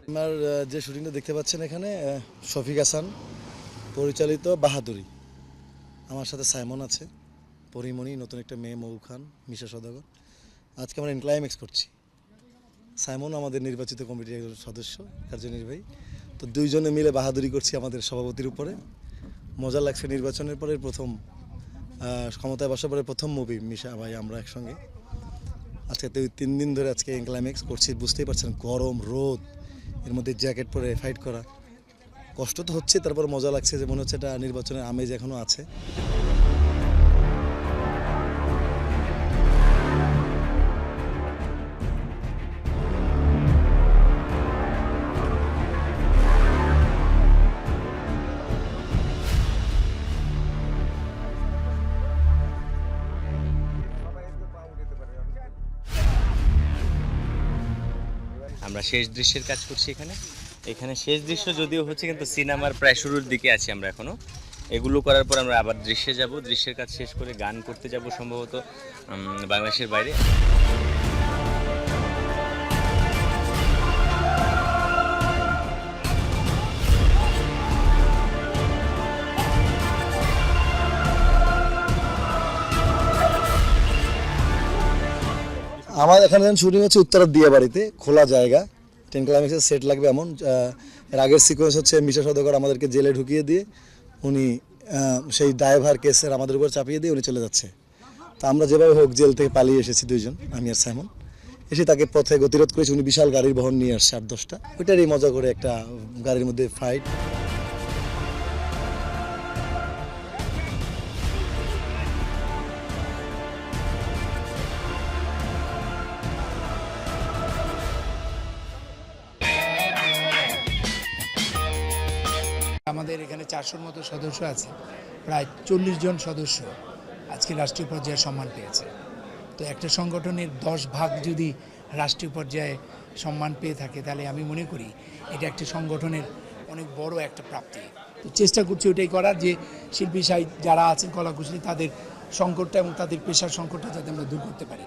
আমার যে শুটিংটা দেখতে পাচ্ছেন এখানে শফিক হাসান পরিচালিত বাহাদুরি, আমার সাথে সাইমন আছে, পরিমণি, নতুন একটা মেয়ে মৌ খান, মিশা সদাগর। আজকে আমরা ক্লাইম্যাক্স করছি। সাইমন আমাদের নির্বাচিত কমিটির একজন সদস্য, কার্যনির্বাহী। তো দুইজনে মিলে বাহাদুরি করছি আমাদের সভাপতির উপরে। মজা লাগছে, নির্বাচনের পরে প্রথম ক্ষমতায় বসার পরে প্রথম মুভি মিশা ভাই আমরা একসঙ্গে। আজকে 3 দিন ধরে আজকে ক্লাইম্যাক্স করছি। বুঝতেই পারছেন গরম, রোদ, এর মধ্যে জ্যাকেট পরে ফাইট করা কষ্ট তো হচ্ছে, তারপর মজা লাগছে যে মনে হচ্ছে এটা নির্বাচনের আমেজ এখনও আছে। আমরা শেষ দৃশ্যের কাজ করছি এখানে শেষ দৃশ্য যদিও হচ্ছে, কিন্তু সিনেমার প্রায় শুরুর দিকে আছি আমরা এখনো। এগুলো করার পর আমরা আবার দৃশ্যে যাব, দৃশ্যের কাজ শেষ করে গান করতে যাব সম্ভবত বাংলাদেশের বাইরে। আমার এখানে শুটিং হচ্ছে উত্তরার দিয়াবাড়িতে, খোলা জায়গা, 10 ক্লাইম্যাক্সের সেট লাগবে এমন। এর আগের সিকোয়েন্স হচ্ছে মিশা সদাগর আমাদেরকে জেলে ঢুকিয়ে দিয়ে উনি সেই ড্রাইভার কেসের আমাদের উপর চাপিয়ে দিয়ে উনি চলে যাচ্ছে। তা আমরা যেভাবে হোক জেল থেকে পালিয়ে এসেছি দুইজন, আমি আর সাইমন। এসে তাকে পথে গতিরোধ করেছি, উনি বিশাল গাড়ির বহন নিয়ে আসছে 8-10টা। ওইটারই মজা করে একটা গাড়ির মধ্যে ফাইট। আমাদের এখানে 400-র মতো সদস্য আছে, প্রায় 40 জন সদস্য আজকে রাষ্ট্রীয় পর্যায়ে সম্মান পেয়েছে। তো একটা সংগঠনের 10 ভাগ যদি রাষ্ট্রীয় পর্যায়ে সম্মান পেয়ে থাকে, তাহলে আমি মনে করি এটা একটা সংগঠনের অনেক বড় একটা প্রাপ্তি। তো চেষ্টা করছি ওইটাই করার, যে শিল্পী সাহিত্য যারা আছেন, কলাকুশলী, তাদের সংকটটা এবং তাদের পেশার সংকটটা যাতে আমরা দূর করতে পারি।